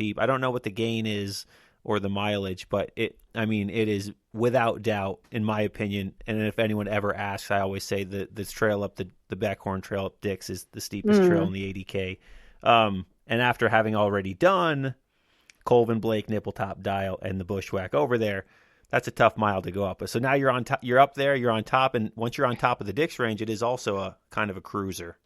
steep. I don't know what the gain is or the mileage, but it is without doubt, in my opinion. And if anyone ever asks, I always say that this trail up the Backhorn Trail up Dix is the steepest trail in the 80K. And after having already done Colvin, Blake, Nippletop, Dial, and the Bushwhack over there, that's a tough mile to go up. So now you're on top, you're up there, you're on top, and once you're on top of the Dix Range, it is also a kind of a cruiser.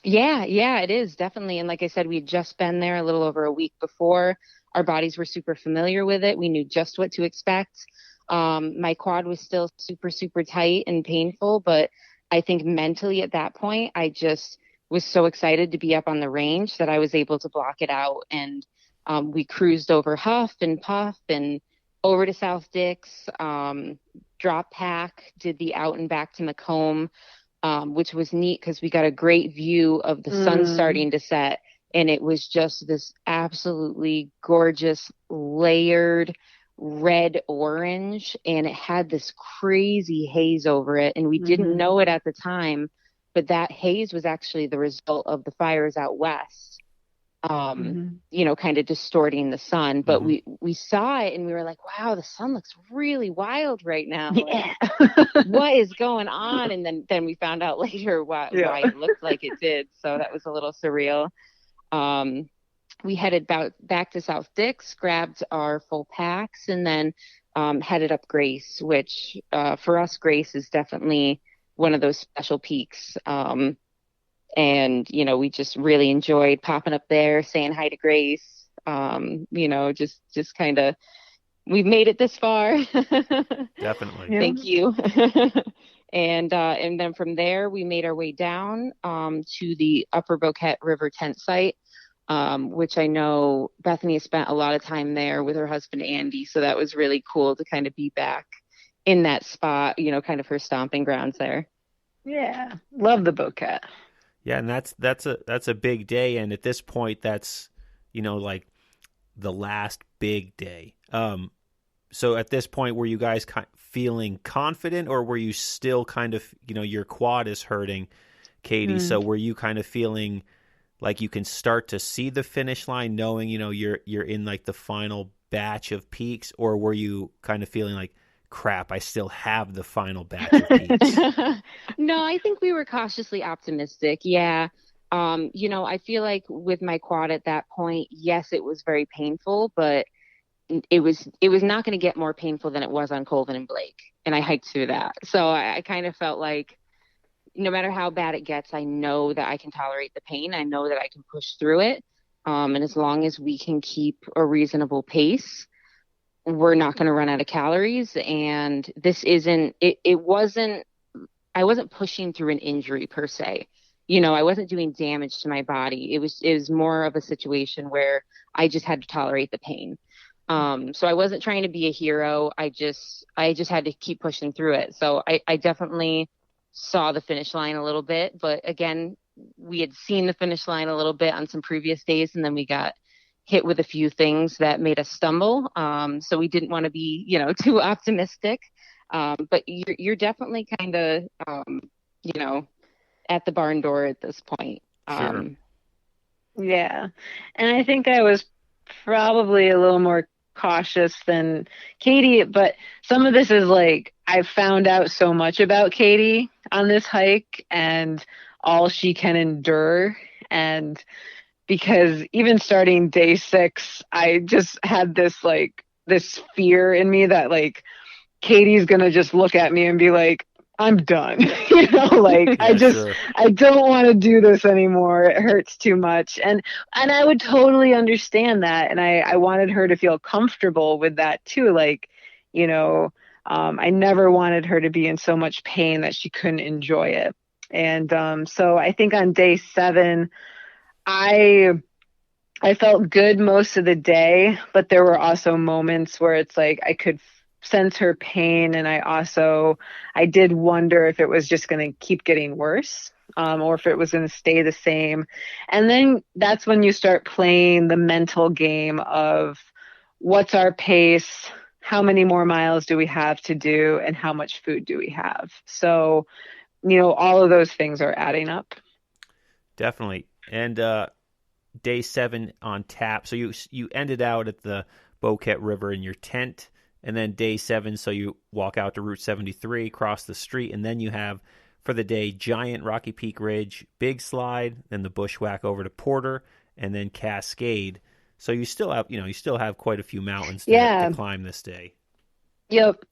Yeah, yeah, it is definitely. And like I said, we had just been there a little over a week before. Our bodies were super familiar with it. We knew just what to expect. My quad was still super, super tight and painful, but I think mentally at that point, I just was so excited to be up on the range that I was able to block it out. And we cruised over Huff and Puff and over to South Dix, drop pack, did the out and back to Macomb, which was neat because we got a great view of the sun starting to set. And it was just this absolutely gorgeous layered red orange. And it had this crazy haze over it. And we didn't know it at the time, but that haze was actually the result of the fires out west. Kind of distorting the sun, but we saw it and we were like, wow, the sun looks really wild right now. Yeah. Like, what is going on? And then we found out later why it looked like it did. So that was a little surreal. We headed back to South Dix, grabbed our full packs, and then headed up Grace, which for us, Grace is definitely one of those special peaks. And, we just really enjoyed popping up there, saying hi to Grace. Just kind of, we've made it this far. Definitely. Thank you. And then from there, we made our way down to the Upper Boquete River tent site, which I know Bethany has spent a lot of time there with her husband, Andy. So that was really cool to kind of be back in that spot, kind of her stomping grounds there. Yeah. Love the Boquete. Yeah, and that's a big day, and at this point, that's like the last big day. So at this point, were you guys feeling confident, or were you still kind of your quad is hurting, Katie? So were you kind of feeling like you can start to see the finish line, knowing you're in like the final batch of peaks, or were you kind of feeling like, crap, I still have the final batch of peaks? No, I think we were cautiously optimistic. Yeah. I feel like with my quad at that point, yes, it was very painful, but it was not going to get more painful than it was on Colvin and Blake. And I hiked through that. So I kind of felt like no matter how bad it gets, I know that I can tolerate the pain. I know that I can push through it. And as long as we can keep a reasonable pace, we're not going to run out of calories. And this I wasn't pushing through an injury per se. I wasn't doing damage to my body. It was more of a situation where I just had to tolerate the pain. So I wasn't trying to be a hero. I just had to keep pushing through it. So I definitely saw the finish line a little bit, but again, we had seen the finish line a little bit on some previous days, and then we got hit with a few things that made us stumble. So we didn't want to be, too optimistic. But you're definitely kind of, at the barn door at this point. Sure. Yeah. And I think I was probably a little more cautious than Katie, but some of this is like, I found out so much about Katie on this hike and all she can endure. And because even starting day 6, I just had this fear in me that like Katie's going to just look at me and be like, I'm done. Yeah, I don't want to do this anymore. It hurts too much. And I would totally understand that. And I wanted her to feel comfortable with that too. Like, I never wanted her to be in so much pain that she couldn't enjoy it. And so I think on day 7, I felt good most of the day, but there were also moments where it's like I could sense her pain, and I did wonder if it was just going to keep getting worse, or if it was going to stay the same. And then that's when you start playing the mental game of what's our pace, how many more miles do we have to do, and how much food do we have. So, all of those things are adding up. Definitely. And day 7 on tap. So you ended out at the Boquete River in your tent, and then day 7, so you walk out to Route 73, cross the street, and then you have for the day Giant, Rocky Peak Ridge, Big Slide, then the bushwhack over to Porter, and then Cascade. So you still have quite a few mountains to climb this day. Yep.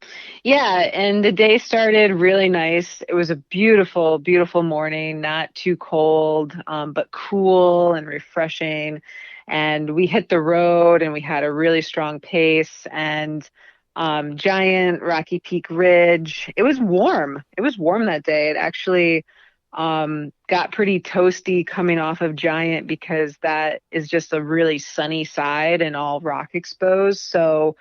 Yeah. And the day started really nice. It was a beautiful, beautiful morning, not too cold, but cool and refreshing. And we hit the road and we had a really strong pace, and Giant, Rocky Peak Ridge. It was warm. It was warm that day. It actually got pretty toasty coming off of Giant because that is just a really sunny side and all rock exposed. So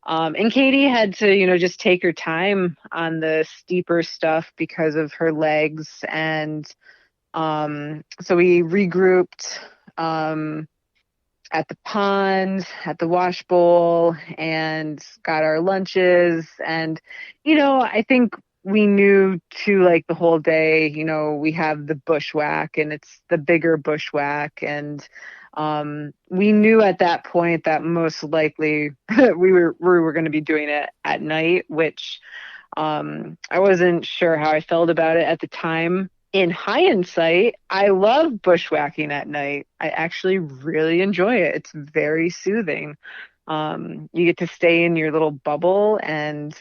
and Katie had to, just take her time on the steeper stuff because of her legs. And so we regrouped at the pond, at the wash bowl, and got our lunches. And, I think we knew too, like the whole day, we have the bushwhack, and it's the bigger bushwhack. And we knew at that point that most likely we were going to be doing it at night, which I wasn't sure how I felt about it at the time. In hindsight, I love bushwhacking at night. I actually really enjoy it. It's very soothing. You get to stay in your little bubble. And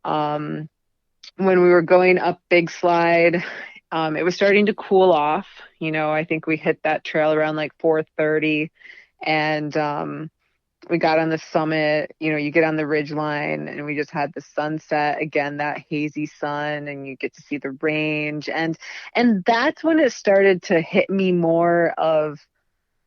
when we were going up Big Slide, it was starting to cool off. I think we hit that trail around like 4:30, and we got on the summit. You get on the ridge line, and we just had the sunset again, that hazy sun, and you get to see the range. And that's when it started to hit me more of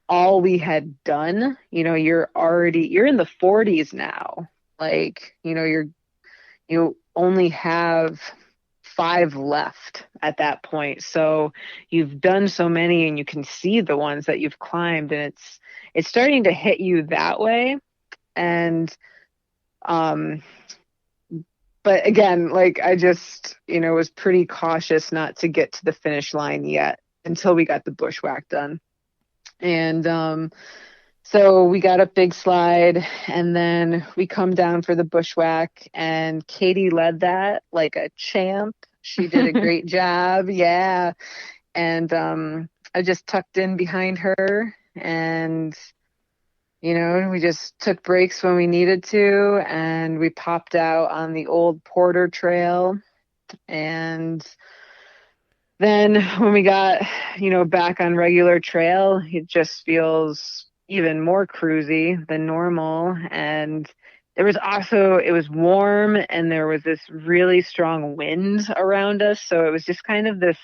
all we had done. You're in the 40s now. Like, you only have 5 left at that point. So you've done so many, and you can see the ones that you've climbed, and it's starting to hit you that way. And but again, like I just, was pretty cautious not to get to the finish line yet until we got the bushwhack done. And so we got up Big Slide, and then we come down for the bushwhack, and Katie led that like a champ. She did a great job. Yeah. And I just tucked in behind her, and, we just took breaks when we needed to, and we popped out on the old Porter Trail. And then when we got, back on regular trail, it just feels even more cruisy than normal. And it was warm, and there was this really strong wind around us. So it was just kind of this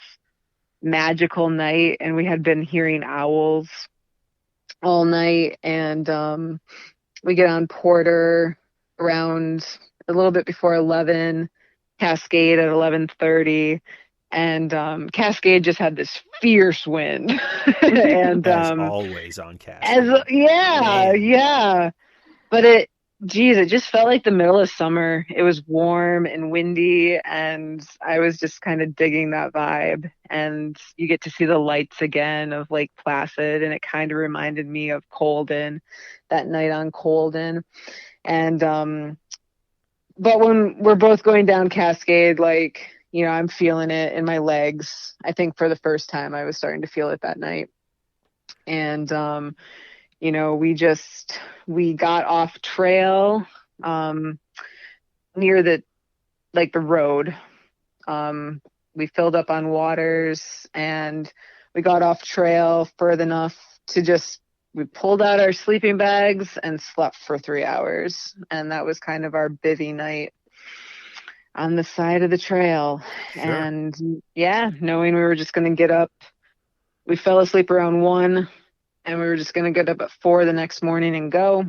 magical night, and we had been hearing owls all night. And we get on Porter around a little bit before 11, Cascade at 11:30. And Cascade just had this fierce wind. And as always on Cascade. Yeah. But it just felt like the middle of summer. It was warm and windy, and I was just kind of digging that vibe. And you get to see the lights again of Lake Placid, and it kind of reminded me of Colden, that night on Colden. And but when we're both going down Cascade, like, I'm feeling it in my legs. I think for the first time I was starting to feel it that night. And we got off trail near the road. We filled up on waters, and we got off trail further enough to we pulled out our sleeping bags and slept for 3 hours. And that was kind of our bivvy night on the side of the trail. Sure. And knowing we were just going to get up, we fell asleep around 1, and we were just going to get up at 4 the next morning and go.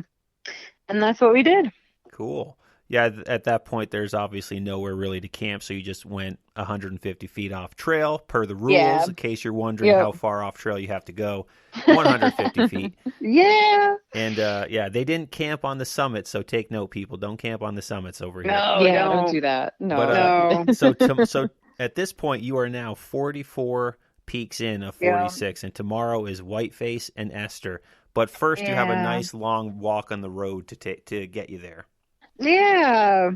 And that's what we did. Cool. Yeah, at that point, there's obviously nowhere really to camp, so you just went 150 feet off trail per the rules. In case you're wondering how far off trail you have to go, 150 feet. Yeah. And they didn't camp on the summit, so take note, people. Don't camp on the summits over here. No, don't do that. No. But, so at this point, you are now 44 peaks in of Yeah. 46, and tomorrow is Whiteface and Esther. But first, you have a Yeah. nice long walk on the road to get you there. Yeah.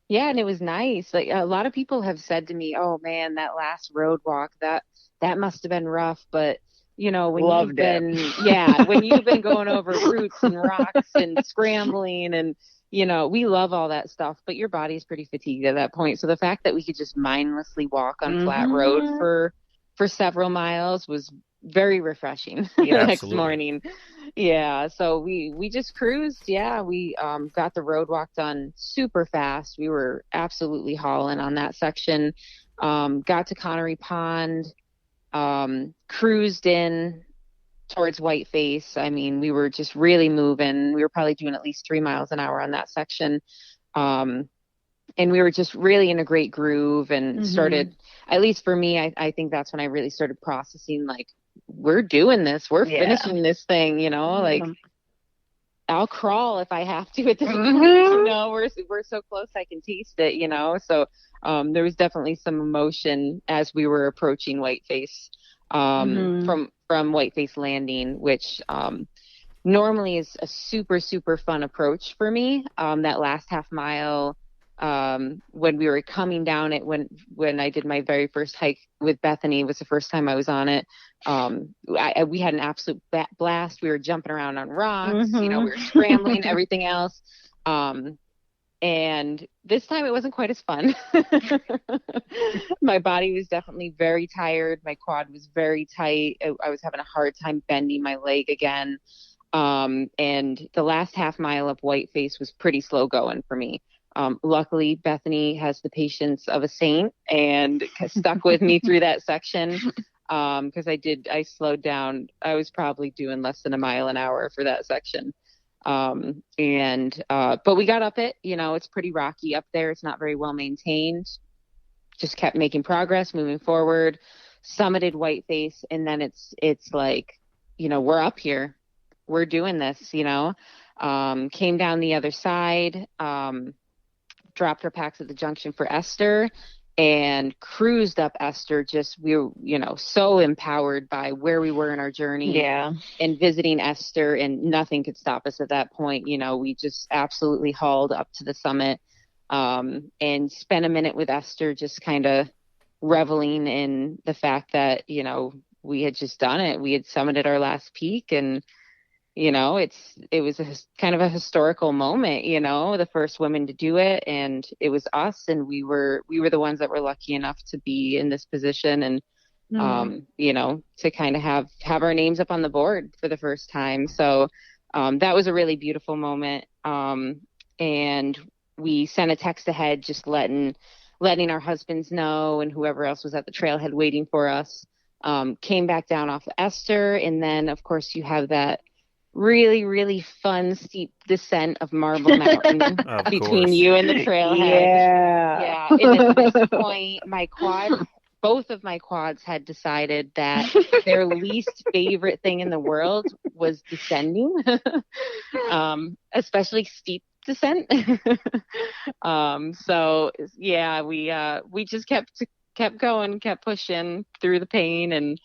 Yeah, and it was nice. Like a lot of people have said to me, "Oh man, that last road walk, that must have been rough." But you know, when Loved you've it. been, yeah, when you've been going over roots and rocks and scrambling and you know, we love all that stuff, but your body's pretty fatigued at that point. So the fact that we could just mindlessly walk on flat road Mhm. for several miles was very refreshing Yeah. the next Absolutely. morning. Yeah, so we just cruised. Yeah, we got the road walk done super fast. We were absolutely hauling on that section. Got to Connery Pond, cruised in towards Whiteface. I mean, we were just really moving. We were probably doing at least 3 miles an hour on that section. Um, and we were just really in a great groove and started, at least for me, I think that's when I really started processing like, we're doing this, we're Yeah. finishing this thing, you know, like Mhm. I'll crawl if I have to at this point, Mhm. you know, we're so close I can taste it, you know. So there was definitely some emotion as we were approaching Whiteface Mhm. from Whiteface Landing, which normally is a super, super fun approach for me. That last half mile, when we were coming down it, when I did my very first hike with Bethany, was the first time I was on it. We had an absolute blast. We were jumping around on rocks, you know, we were scrambling, everything else. And this time it wasn't quite as fun. My body was definitely very tired. My quad was very tight. I was having a hard time bending my leg again. And the last half mile of Whiteface was pretty slow going for me. Luckily, Bethany has the patience of a saint and stuck with me through that section. Because I slowed down. I was probably doing less than a mile an hour for that section. But we got up it, you know, it's pretty rocky up there. It's not very well maintained. Just kept making progress, moving forward, summited Whiteface. And then it's like, you know, we're up here. We're doing this, you know. Came down the other side, dropped our packs at the junction for Esther and cruised up Esther. We were, you know, so empowered by where we were in our journey. Yeah. And visiting Esther, and nothing could stop us at that point. You know, we just absolutely hauled up to the summit, and spent a minute with Esther, just kind of reveling in the fact that, you know, we had just done it. We had summited our last peak, and you know, it was kind of a historical moment, you know, the first women to do it, and it was us, and we were the ones that were lucky enough to be in this position, and you know, to kind of have our names up on the board for the first time. So that was a really beautiful moment. And we sent a text ahead, just letting our husbands know, and whoever else was at the trailhead waiting for us. Came back down off of Esther, and then of course you have that really, really fun steep descent of Marble Mountain Of between course. you and the trailhead. Yeah. Yeah. And at this point, both of my quads had decided that their least favorite thing in the world was descending, especially steep descent. So yeah, we just kept going, kept pushing through the pain, and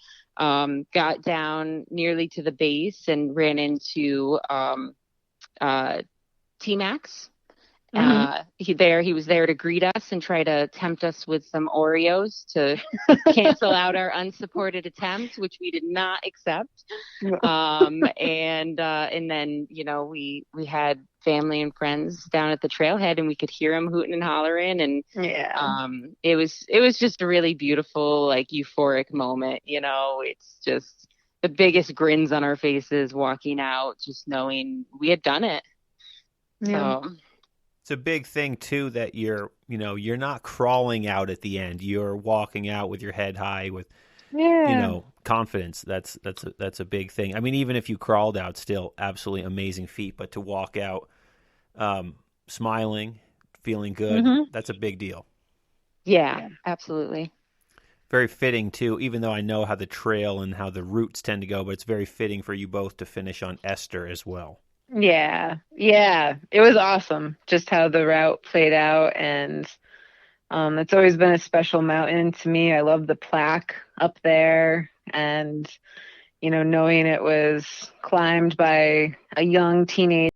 got down nearly to the base and ran into T-Max. He was there to greet us and try to tempt us with some Oreos to cancel out our unsupported attempt, which we did not accept. And then, you know, we had family and friends down at the trailhead, and we could hear them hooting and hollering, and it was just a really beautiful, like, euphoric moment. You know, it's just the biggest grins on our faces walking out, just knowing we had done it. Yeah. So It's a big thing too that you're not crawling out at the end. You're walking out with your head high, with confidence. That's a big thing. I mean, even if you crawled out, still absolutely amazing feat. But to walk out, smiling, feeling good, that's a big deal. Yeah, absolutely. Very fitting too. Even though I know how the trail and how the routes tend to go, but it's very fitting for you both to finish on Esther as well. Yeah. It was awesome just how the route played out, and It's always been a special mountain to me. I love the plaque up there, and knowing it was climbed by a young teenage